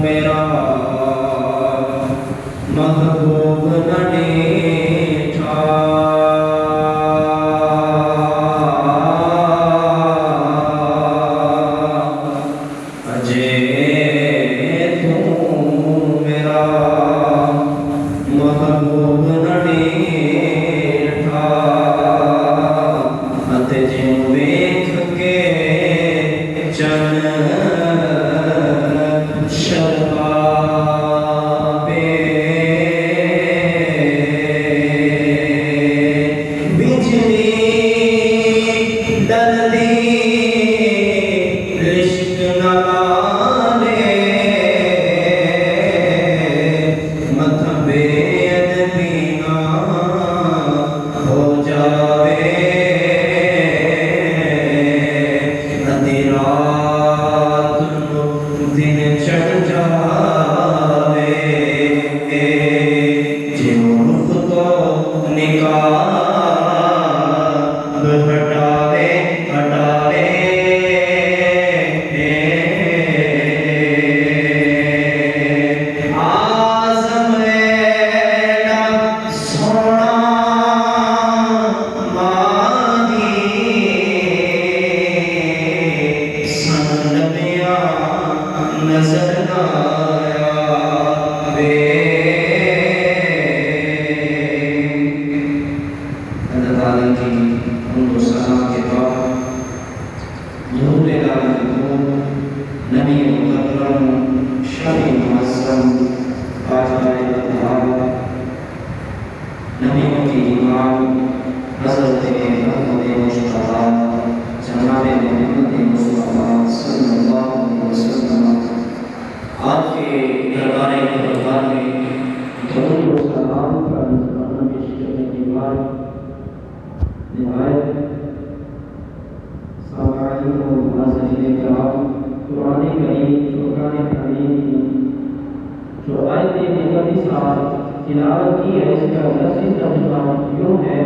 میرا محبوب نڈی تھا اجے تو میرا محبوب نڈی تھا اتے جیوں ویکھ کے چن شرابے بجلی ڈردی عشق نالے متھبے ادبینا ہو جاوے ادھی رات دن چڑھ جاوے جیوں رخ تو نکاح ہٹاوے آزم ایڈا سونا ماہی سن نبیاں نظر نہ آوے اللہ تعالیٰ کی حمد و ثنا کے بعد نور العالم نبی مکرم شفیع معظم خواجہ اطہار نبیوں کی امام حضرت محمد مصطفیٰ جناب محمد مصطفیٰ صلی اللہ علیہ وسلم آپ کے دربار مقدس میں درود و سلام کا نذرانہ پیش کرنے کے بعد نہایت سامعین و ناظرین کرام قرآن کریم فرقان حمید کی جو آیت مقدسہ تلاوت کی ہے اس کا لفظی ترجمہ یوں ہے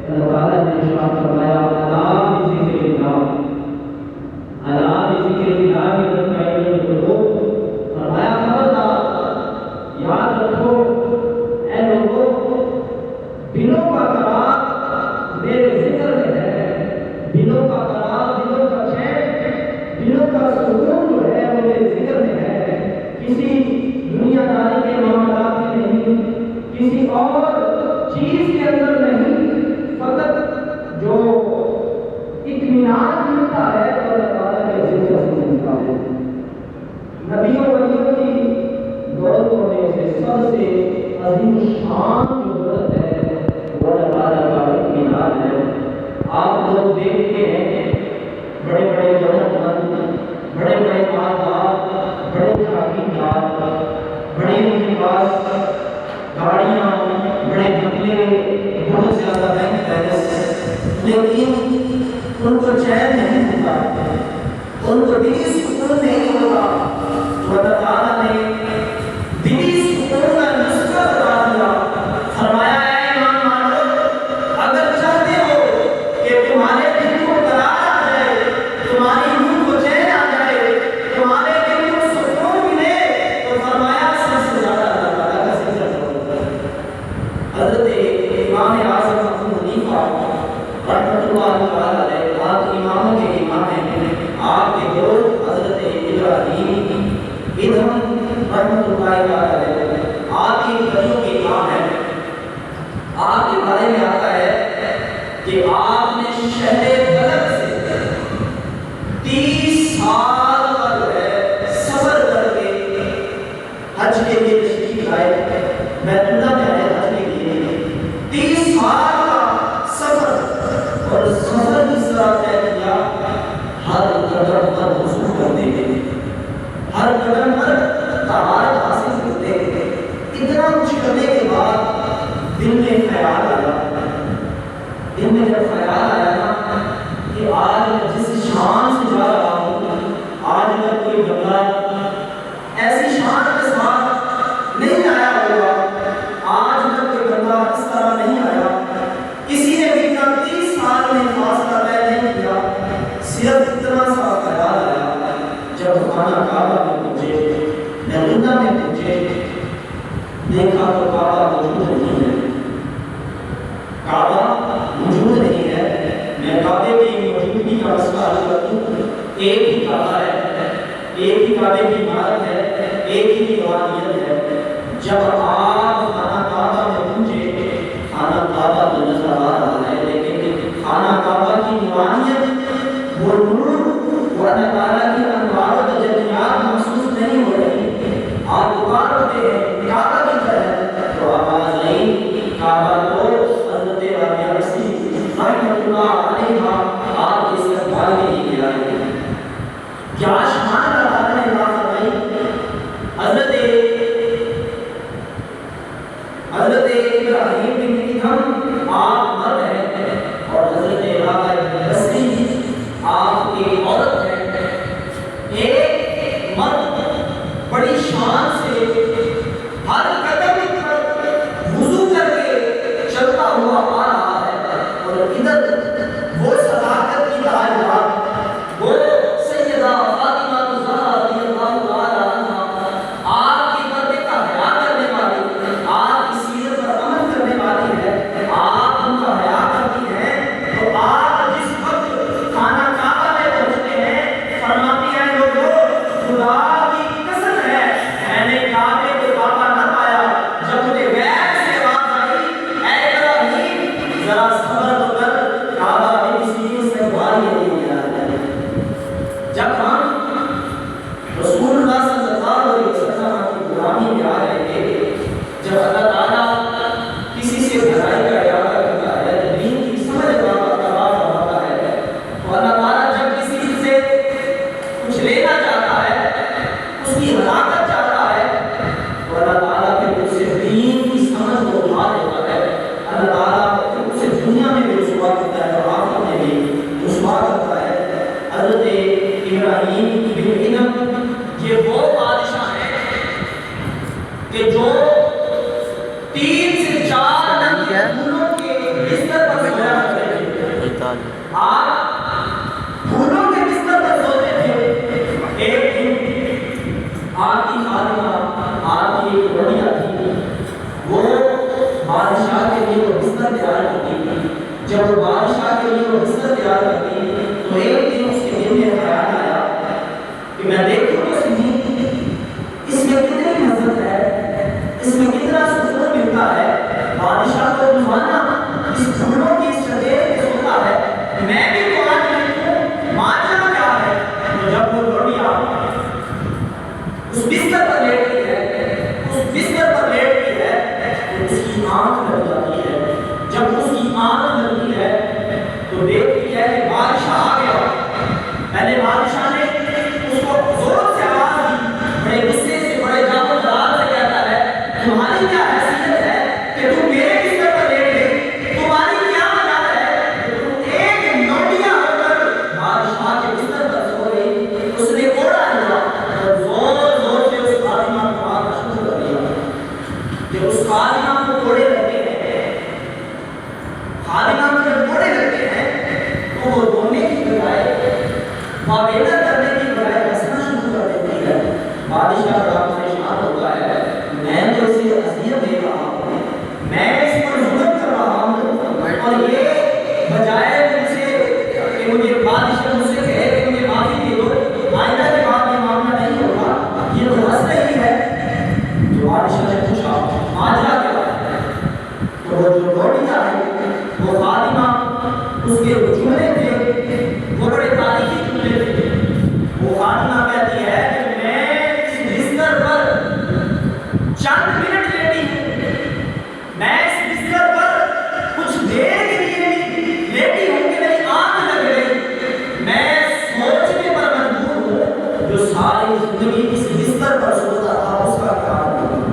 اللہ تعالیٰ نے ارشاد فرمایا الا بذکر اللہ تطمئن القلوب فرمایا خبردار یاد رکھو اے لوگوں دلوں کا قرار میرے ذکر میں ہے دلوں کا قرار دلوں کا چین دلوں کا سکون جو ہے وہ میرے ذکر میں ہے کسی دنیا داری کے معاملات میں نہیں کسی اور چیز کے اندر نہیں فقط جو اطمینان ملتا ہے تو اللہ تعالیٰ کے ذکر سے ملتا ہے نبیوں ولیوں کی دولتوں میں سے سب سے عظیم شان جو دولت ہے وہ اللہ تعالیٰ کا اطمینان ہے آپ لوگ دیکھتے ہیں بڑے بڑے دولت مند بڑے بڑے مالدار بڑے جاگیردار بڑے ان کے پاس گاڑیاں بڑے بنگلے بہت زیادہ بینک بیلنس لیکن ان کو چین نہیں ہوتا ان کو دلی سکون نہیں ہوتا تو اللہ تعالیٰ نے دلی سکون کا نسخہ بتا دیا فرمایا اے ایمان والو اگر چاہتے ہو کہ تمہارے دل کو قرار آ جائے تمہاری روح کو چین آ جائے تمہارے دل کو سکون ملے تو فرمایا سب سے زیادہ اللہ تعالیٰ کا ذکر کرو حضرت امام اعظم ابو حنیفہ رحمۃ اللہ تعالیٰ علیہ آپ اماموں کے امام ہیں آپ کے دور حضرت ابراہیم ادھم رحمۃ اللہ تعالیٰ علیہ آپ کی بڑیوں کے امام ہیں آپ کے بارے میں آتا ہے کہ آپ نے شہر بلد سے 30 سال کا جو ہے سفر کر کے حج کے لیے تشریف لائے بیت اللہ میں آئے حج کے لیے 30 سال کا سفر اور سفر اس طرح طے کیا ہر قدم پر وضو کرتے ہیں ہر قدم پر طہارت حاصل کرتے ہیں اتنا کچھ کرنے کے بعد دل میں خیال آیا دل میں جب خیال آیا نا کہ آج جس شان سے جا رہا ہوں آج اگر کوئی بندہ ایسی شان کے ساتھ نہیں آیا ہوگا آج اگر کوئی بندہ اس طرح نہیں آیا کسی نے بھی 30 سال میں فاصلہ طے نہیں کیا صرف اتنا سا خیال دیکھا تو کعبہ موجود نہیں ہے، کعبہ موجود نہیں ہے۔ میں کعبے کی موجودگی کا مسئلہ حل کر دوں، ایک ہی کعبہ ہے، ایک ہی کعبے کی عمارت ہے، ایک ہی دیوانیت ہے۔ جب آپ خانہ کعبہ میں پہنچے، خانہ کعبہ تو نظر آ رہا ہے، لیکن خانہ کعبہ کی دیوانیت، وہ نور، وہ اللہ تعالیٰ کی انوار و تجلیات محسوس نہیں ہو رہی۔ آپ پکار ہوتے ہیں کعبہ کی طرح، تو آواز آئی کعبہ کو حضرت رابعہ مسیح رحمۃ اللہ علیہ آپ کے استقبال میں لے کے آئے۔ کیا شان کا بات ہے اللہ فرمائی، حضرت ابراہیم بن ادھم آپ مرد ہیں اور حضرت رابعہ مسیح آپ کی عورت ہے۔ ایک مرد بڑی شان سے ہر قدم پر وضو کر کے چلتا ہوا آ رہا ہے، اور ادھر وہ صداقت کی تعلیمات، وہ سیدہ فاطمہ الزہرا رضی اللہ تعالی عنہا، آپ کی پردے کا حیا کرنے والی، آپ کی سیرت پر عمل کرنے والی ہے، آپ ان کا حیا کرتی ہیں، تو آپ جس وقت خانہ کعبہ میں پہنچتے ہیں فرماتی ہیں لوگوں خدا کی قسم ہے میں نے کعبے کو کعبہ نہ پایا، جب مجھے غیب سے آواز آئی اے ابراہیم ذرا صبر تو کر، کعبہ میں کسی سے بھاری نہیں گیا ہے۔ جب ہم رسول اللہ صلی اللہ علیہ وسلم کی غلامی میں آ رہے تھے، جب اللہ تعالیٰ کسی سے بھلائی کا ارادہ کرتا ہے، دین کی سمجھ فرماتا ہے، تو اللہ تعالیٰ جب کسی سے کچھ لینا چاہتا ہے، اس کی ہلاکت چاہتا ہے، تو اللہ تعالیٰ پھر اس سے دین کی سمجھ کو اٹھا دیتا ہے۔ اللہ تعالیٰ پھر اسے دنیا میں بھی رسوا کرتا ہے اور آخرت میں بھی رسوا کرتا ہے۔ حضرت ابراہیم بن ادھم یہ وہ بادشاہ ہیں کہ جو 3 سے 4 ننگ کے پھولوں کے بستر پر سویا کرتے تھے۔ آپ پھولوں کے بستر پر سوتے تھے۔ ایک دن آپ کی خادمہ، آپ کی ایک بڑیا تھی، وہ بادشاہ کے لیے وہ بستر تیار کرتی تھی۔ جب وہ بادشاہ کے لیے وہ بستر تیار کرتی تو ایک دن اس کے دل میں خیال آیا کہ میں دیکھوں تو صحیح اس میں کتنی لذت ہے، اس میں کتنا سکون ملتا ہے، بادشاہ کو روزانہ اس پھولوں کی اس شجرے میں سوتا ہے، میں بھی تو آج دیکھوں ماجرا کیا ہے۔ تو جب وہ لوٹیا اس بستر پر لیٹتی ہے، اس بستر پر لیٹتی ہے تو اس کی آنکھ لگ جاتی ہے۔ جب اس کی آنکھ لگتی ہے تو دیکھتی ہے کہ بادشاہ آ گیا۔ پہلے بادشاہ نے اس کو زور سے آواز دی، بڑے غصے سے، بڑے جاب و جلال سے کہتا ہے تمہاری کیا حیثیت ہے کہ تم میرے بستر پر لیٹ گئی، تمہاری کیا مجال ہے کہ تم ایک لوٹیا ہو کر بادشاہ کے بستر پر سو گئی۔ اس نے کوڑا لیا اور زور زور سے اس خادمہ کو مارنا شروع کر دیا۔ جب اس خادمہ کو کوڑے لگتے ہیں، خادمہ کو جب کوڑے لگتے ہیں تو وہ رونے کی بجائے، معاویہ کرنے کی بجائے ہنسنا شروع کر دیتی ہے۔ بادشاہ بڑا پریشان ہوتا ہے، میں تو اسے اذیت دے رہا ہوں، میں اس پر ظلم کر رہا ہوں، اور یہ بجائے مجھ سے کہ مجھے بادشاہ مجھ سے کہے کہ مجھے معافی دے دو، آئندہ کے بعد یہ معاملہ نہیں ہوگا، یہ تو ہنس رہی ہے۔ تو بادشاہ نے پوچھا ماجرا کیا ہے؟ تو وہ جو لوٹیا ہے وہ خادمہ، اس کے جملے تھے وہ بڑے تاریخی جملے تھے۔ وہ خادمہ کہتی ہے کہ میں اس بستر پر چند منٹ لیٹی ہوں، میں اس بستر پر کچھ دیر کے لیے لیٹی ہوں کہ میری آنکھ لگ گئی، میں سوچنے پر مجبور ہوں جو ساری زندگی اس بستر پر سوتا تھا اس کا کیا ہوگا،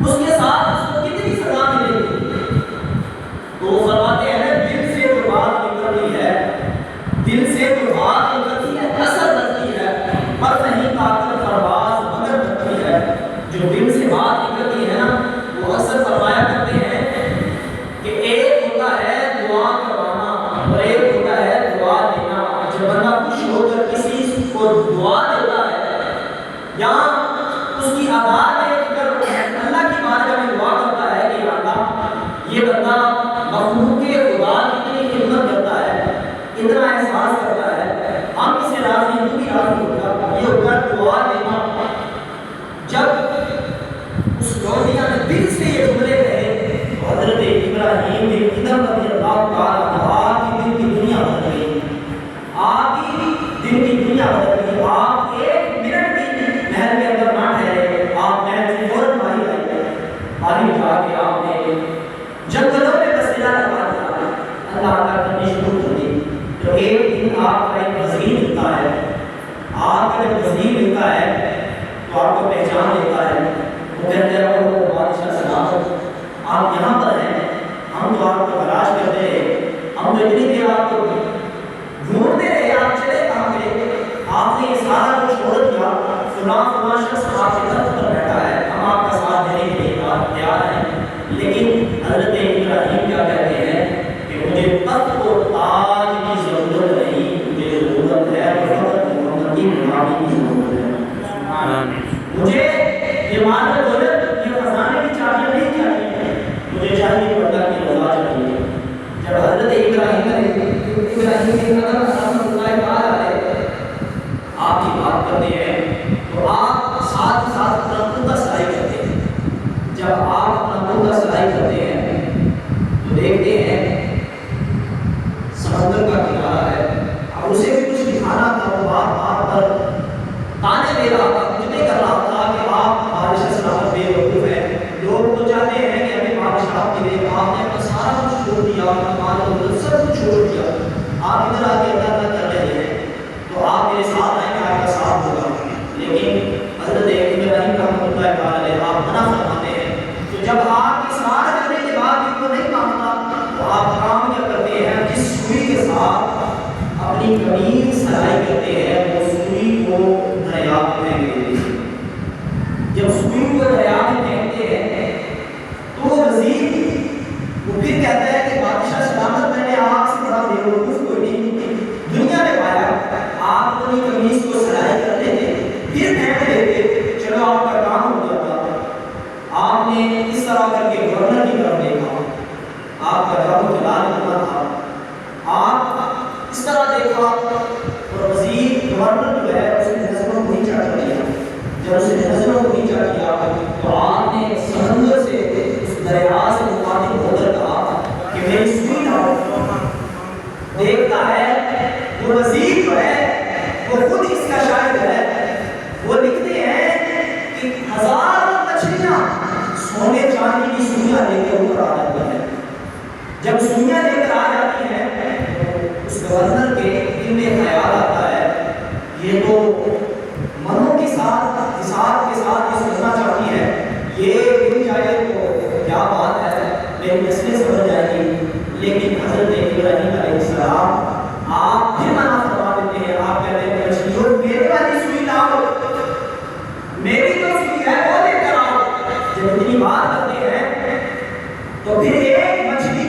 اس کے ساتھ اس کو کتنی سزا ملے گی۔ تو وہ فرماتے ہیں دل سے جو بات نکلتی ہے، دل سے جو بات نکلتی ہے اثر کرتی ہے، پر نہیں طاقت پرواز مگر کرتی ہے۔ جو دل سے بات نکلتی ہے نا وہ اثر فرمایا کرتے ہیں کہ ایک ہوتا ہے دعا کروانا اور ایک ہوتا ہے دعا دینا۔ جب بندہ خوش ہو کر کسی کو دعا دیتا ہے یا اس کی آواز دیکھ کر اللہ کی بارگاہ آپ کا جب وزیر ملتا ہے تو آپ کو پہچان لیتا ہے، وہ کہتے ہیں وہ بادشاہ سلامت، آپ یہاں پر ہیں، ہم تو آپ کو تلاش کرتے ہیں، ہم تو اتنی دیر آپ کو ڈھونڈتے رہے، آپ چلے کہاں پہ، آپ نے یہ سارا کچھ چھوڑ دیا، فلاں فلاں شخص آپ کے طرف پر بیٹھا ہے، ہم آپ کا ساتھ دینے کے لیے تیار ہیں۔ لیکن حضرت ابراہیم کیا کہتے ہیں کہ مجھے تخت و تاج کی ضرورت نہیں، مجھے ضرورت ہے فقط محمد کی غلامی کی ضرورت ہے، مجھے یہ مال و دولت یہ خزانے کی چابیاں نہیں چاہیے، مجھے چاہیے اللہ کی رضا چاہیے۔ جب حضرت ابراہیم آپ کی بات کرتے ہیں تو آپ ساتھ ساتھ اپنا پردہ سلائی کرتے ہیں، جب آپ اپنا پردہ سلائی کرتے ہیں تو دیکھتے ہیں سمندر کا کنارہ ہے، اب اسے بھی کچھ دکھانا تھا، وہ بار بار پر تانے دے رہا تھا، کچھ نہیں کر رہا تھا کہ آپ بادشاہ سلامت بے وقوف ہیں، لوگ تو چاہتے ہیں کہ ہمیں بادشاہ کی دے، آپ نے اپنا سارا کچھ چھوڑ دیا، اپنا مال و دولت سب کچھ چھوڑ دیا، آپ ادھر آ کے اللہ کر رہے ہیں، تو آپ میرے ساتھ آئیں گے، آپ کا ساتھ ہوگا۔ لیکن حضرت ابراہیم رحمۃ اللہ علیہ آپ منع فرماتے ہیں، تو جب آپ اصرار کرنے کے بعد بھی وہ نہیں مانتا تو آپ کام کیا کرتے ہیں، جس سوئی کے ساتھ اپنی قمیص سلائی کرتے ہیں وہ سوئی کو دریا میں پھینک دیتے ہیں۔ جب سوئی کو دریا میں پھینکتے ہیں تو وہ وزیر وہ پھر کہتا ہے کہ بادشاہ سلامت میں نے آپ سے بڑا بے وقوف کوئی نہیں دنیا میں پایا، آپ اپنی قمیص کو سلائی کر لیتے پھر پھینک دیتے، چلو آپ کا کام ہو جاتا۔ آپ نے اس طرح کر کے گورنر کی طرف دیکھا، آپ کا جواب جلال کرنا تھا، آپ اس طرح دیکھا اور وزیر گورنر جو ہے اس نے نظروں کو نیچا کر دیا، جب اس نے نظروں کو نیچا کیا تو آپ نے سمندر سے اس دریا سے مخاطب ہو کر کہا کہ میری سوئی لاؤ۔ دیکھتا ہے وہ وزیر جو ہے وہ خود اس کا شاہد ہے، وہ لکھتے ہیں کہ 1000 مچھلیاں سونے چاندی کی سوئیاں لے کے اوپر آ جاتی ہیں، جب سوئیاں لے کر آ جاتی ہیں اس گورنر کے دل میں خیال آتا ہے یہ تو منوں کے ساتھ حساب کے ساتھ یہ سننا چاہتی ہے، یہ مل جائے تو کیا بات ہے، میری نسلیں سمجھ جائے گی۔ لیکن حضرت ابراہیم علیہ السلام آپ پھر منع فرما دیتے ہیں، آپ کہتے ہیں مچھلیوں میرے والی سوئی لاؤ، میری جو سوئی ہے وہ لے کر آؤ۔ جب اتنی بات کرتے ہیں تو پھر ایک مچھلی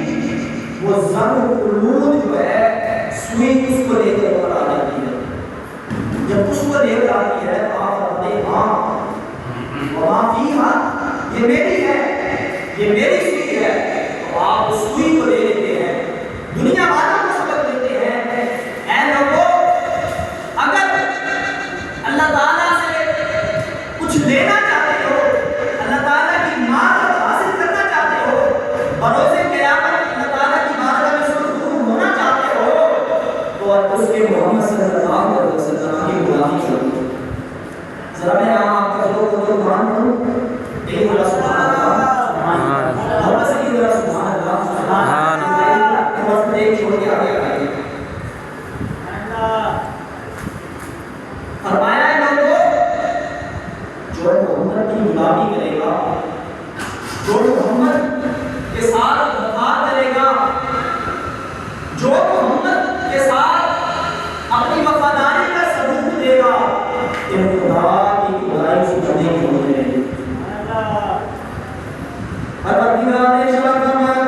وہ زنگ قلود جو ہے سوئی اس کو لے کر اوپر آ جاتی ہے، جب اس کو لے کر آتی ہے تو آپ فرماتے ہیں ہاں وہاں فیہا یہ میری ہے، یہ میری سوئی ہے، تو آپ اس سوئی کو لے لیتے ہیں، دنیا والوں کو سبق دیتے ہیں، اے لوگوں اگر اللہ تعالیٰ سے کچھ لینا چاہتے ہو، اللہ تعالیٰ کی معرفت حاصل کرنا چاہتے ہو، بروز قیامت اللہ تعالیٰ کی بارگاہ میں سرخرو ہونا چاہتے ہو تو اس کے محمد صلی اللہ علیہ وسلم کی غلامی کرو۔ ذرا میں آپ کا جو قرآن پڑھوں ایک بڑا سبحان اللہ محمد سے کی ذرا سبحان اللہ سبحان اللہ بس ایک چھوڑ کے آگے آئیے۔ فرمایا ہے لوگوں جو محمد کی غلامی کرے گا، جو محمد کے ساتھ وفا کرے گا، جو محمد کے ساتھ اپنی وفاداری کا ثبوت دے گا، یہ خدا کی خدائی سے کرنے کی ہوتے ہیں۔ پروردگار نے ارشاد فرمایا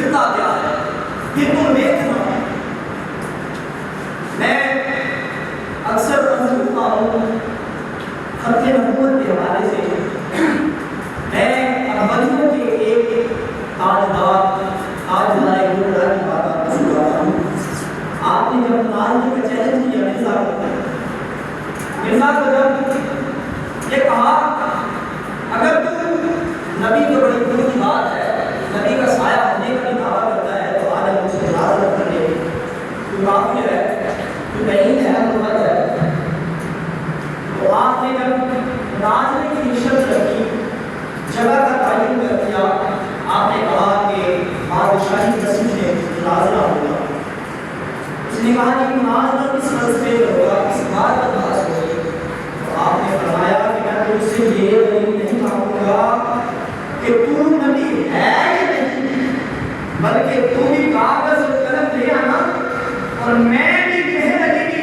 مرزا کیا ہے یہ تم دیکھنا. میں اکثر کرتا ہوں خط نبوت کے حوالے سے. میں احمدیوں کے ایک تاجدار گرودوارا کی بات آپ کو سناتا ہوں. آپ نے جب نازل کا چیلنج کیا مرزا کو جب یہ کہا اگر تو نبی تو بڑی دور کی بات ہے, نبی کا سایہ ہونے کا بھی دعویٰ کرتا ہے تو آج ہم اس کو اجازت کر لیں, تو کافی ہے, تو نہیں ہے محمد ہے. تو آپ نے جب نازل کی نشست رکھی, جگہ کا تعین کر دیا, آپ نے کہا کہ بادشاہی رسم سے نازلہ ہوگا. اس نے کہا کہ نازلہ کس رسم پہ ہوگا, کس بات پر بحث ہوگی. تو آپ نے فرمایا کہ میں تجھ سے یہ دلیل نہیں مانگوں گا کہ تو نبی ہے یا نہیں, بلکہ تو بھی کاغذ اور قلم لے آنا اور میں بھی کہہ رہی کہ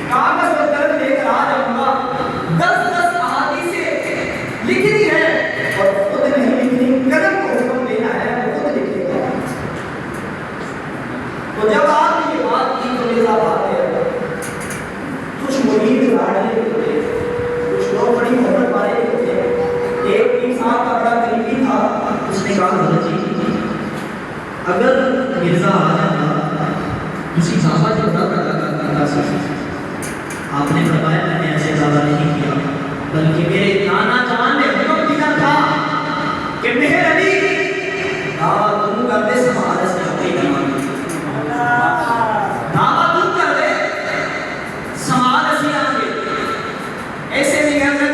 کاغذ اور قلم لے کر آ جاؤں گا. 10 احادیثیں لکھنی ہے اور خود نہیں لکھنی, قلم کو حکم دینا ہے وہ خود لکھے گا. تو جب آپ نے یہ بات کی تو میرا بات ہے کچھ مرید لاڈلے ہوتے, کچھ لوگ بڑی محبت والے ہوتے. ایک انسان کا بڑا قریبی تھا, اس نے کہا حضرت جی اگر مرزا آ جاتا اسی صحابہ جو کرتا سا. آپ نے فرمایا میں نے ایسے دعویٰ نہیں کیا, بلکہ میرے نانا جان نے حکم دیا تھا کہ میرے علی دعویٰ تم کر دے سماج سے اپنی ایمان دعویٰ تم کر دے سماج سے آگے. ایسے نہیں کر سکتے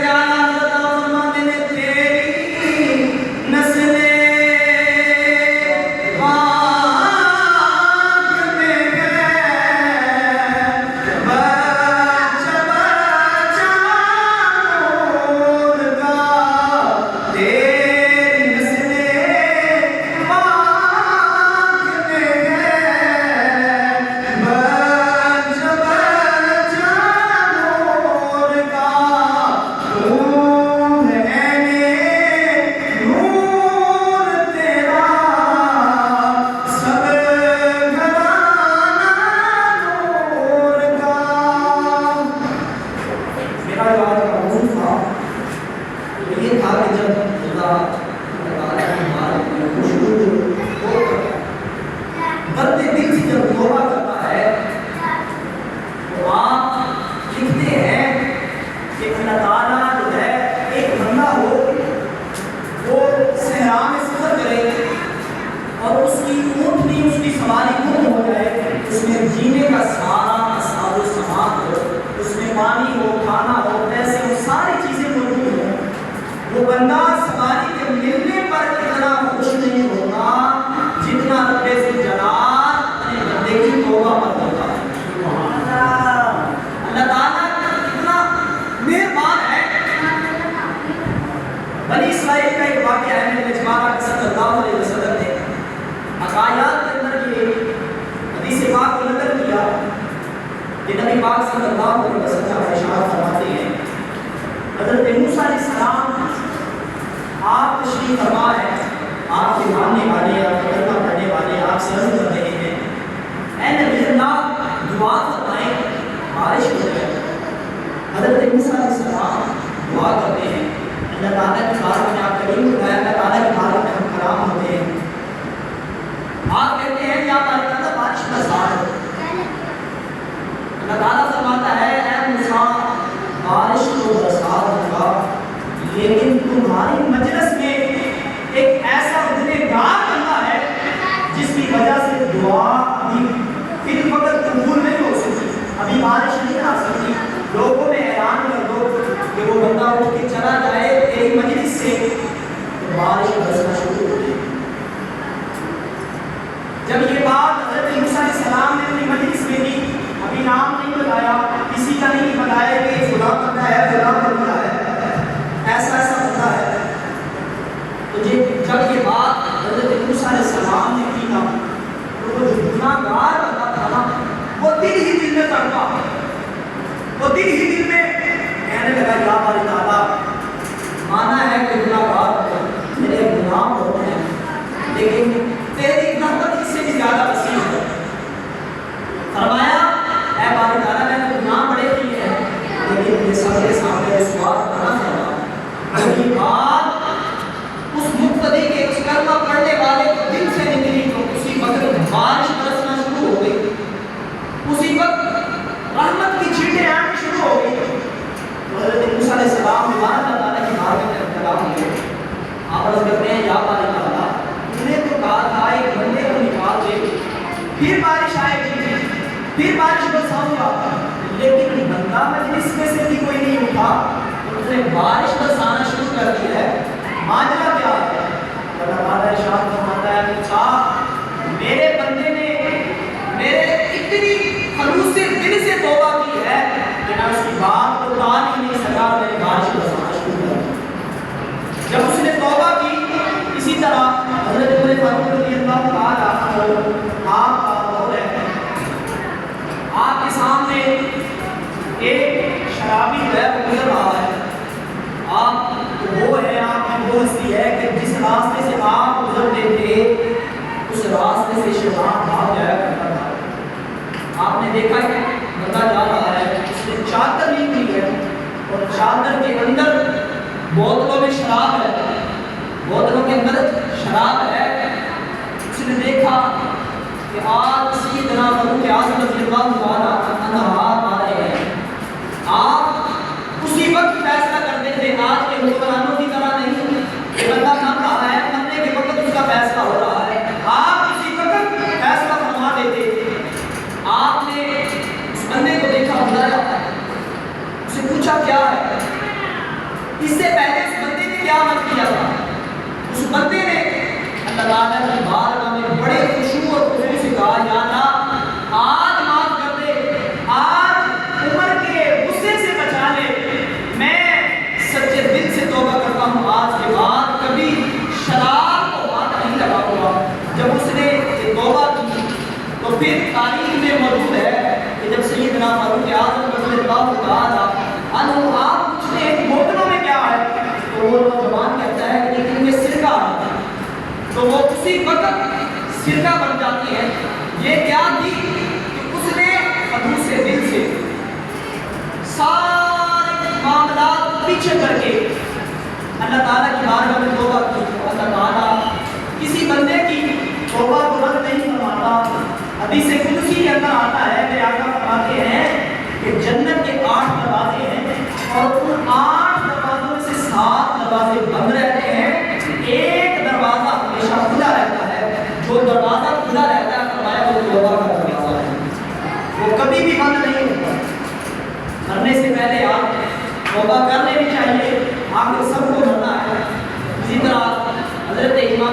لیکن تمہاری مجلس میں ایک ایسا گنہگار بندہ ہے جس کی وجہ سے دعا ابھی فی الوقت قبول نہیں ہو سکتی, ابھی بارش نہیں آ سکتی. لوگوں میں اعلان کر دو کہ وہ بندہ اٹھ کے چلا جائے تیری مجلس سے, تو بارش برسنا شروع ہو گئی. جب یہ بات حضرت موسیٰ علیہ السلام نے اپنی مجلس میں کی, ابھی نام نہیں بتایا, کسی کا نہیں بتایا کہ فلاں بندہ ہے فلاں بندہ ہے, ایسا ایسا بندہ ہے. تو جب یہ بات حضرت موسیٰ علیہ السلام نے کی نا, تو وہ جو گناہگار بندہ تھا نا, وہ دل ہی دل میں تڑپا, وہ دل ہی دل میں کہنے لگا یا باری تعالیٰ مانا ہے کہ گناہگار میرے گناہ ہوتے ہیں, لیکن تیری رحمت پھر بارش آئے گی، پھر بارش برساؤں گا، لیکن بندہ مجلس میں سے بھی کوئی نہیں اٹھا، اس نے بارش برسانا شروع کر دیا ہے۔ ماجرا کیا ہے؟ اللہ تعالیٰ ارشاد فرماتا ہے کہ میرے بندے نے میرے اتنی خلوص دل سے توبہ کی ہے کہ میں اس کی بات کو ٹال ہی نہیں سکا، میں نے بارش برسانا شروع کر دیا۔ جب اس نے توبہ کی، اسی طرح حضرت عمر فاروق رضی اللہ تعالیٰ عنہ، آپ کا دور ہے، آپ کے سامنے ایک شرابی گزر رہا ہے، آپ وہ ہے، آپ کی وہ ہستی ہے کہ جس راستے سے آپ گزرتے تھے اس راستے سے شیطان بھاگ جایا کرتا تھا۔ آپ نے دیکھا کہ بندہ جا رہا ہے، اس نے چادر لی ہوئی ہے اور چادر کے اندر بوتلوں میں شراب ہے، بوتلوں کے اندر شراب ہے۔ اس نے دیکھا کہ آج سیدنا فاروق اعظم رضی اللہ تعالیٰ عنہ آ رہے ہیں۔ آپ اسی وقت فیصلہ کرتے تھے، آج کے حکمرانوں کی طرح نہیں کہ بندہ مر رہا ہے، مرنے کے وقت اس کا فیصلہ ہو رہا ہے، آپ اسی وقت فیصلہ فرما دیتے۔ آپ نے اس بندے کو دیکھا، بلایا، اس سے پوچھا کیا ہے؟ اس سے پہلے اس بندے نے کیا عمل کیا تھا؟ اس بندے نے اللہ تعالیٰ کی بارگاہ میں بڑے خشوع اور خضوع سے کہا، یا اللہ آج معاف کر دے، آج عمر کے غصے سے بچا لے، میں سچے دل سے توبہ کرتا ہوں، آج کے بعد کبھی شراب کو ہاتھ نہیں لگاؤں گا۔ جب اس نے یہ توبہ کی تو پھر تاریخ میں موجود ہے کہ جب سیدنا فاروق اعظم رضی اللہ تعالیٰ عنہ آپ پوچھتے ہیں بوتلوں میں کیا ہے، تو وہ نوجوان کہتا ہے کہ لیکن یہ سرکہ ہے، تو وہ اسی وقت سرکہ بن جاتی ہے۔ یہ کیا تھی کہ اس نے خلوص دل سے سارے معاملات پیچھے کر کے اللہ تعالیٰ کی بارگاہ میں توبہ کی۔ اللہ تعالیٰ کسی بندے کی توبہ کو رد نہیں فرماتا۔ حدیث قدسی کے اندر آتا ہے، میرے آقا فرماتے ہیں کہ جنت کے 8 دروازے ہیں اور ان 8 دروازوں میں سے 7 دروازے بند رہتے ہیں، ایک دروازہ ہمیشہ کھلا رہتا ہے۔ جو دروازہ کھلا رہتا ہے فرمایا وہ توبہ کا دروازہ ہے، وہ کبھی بھی بند نہیں ہوتا۔ مرنے سے پہلے آپ توبہ کر لینی چاہیے، آخر سب کو مرنا ہے۔ اسی طرح حضرت امام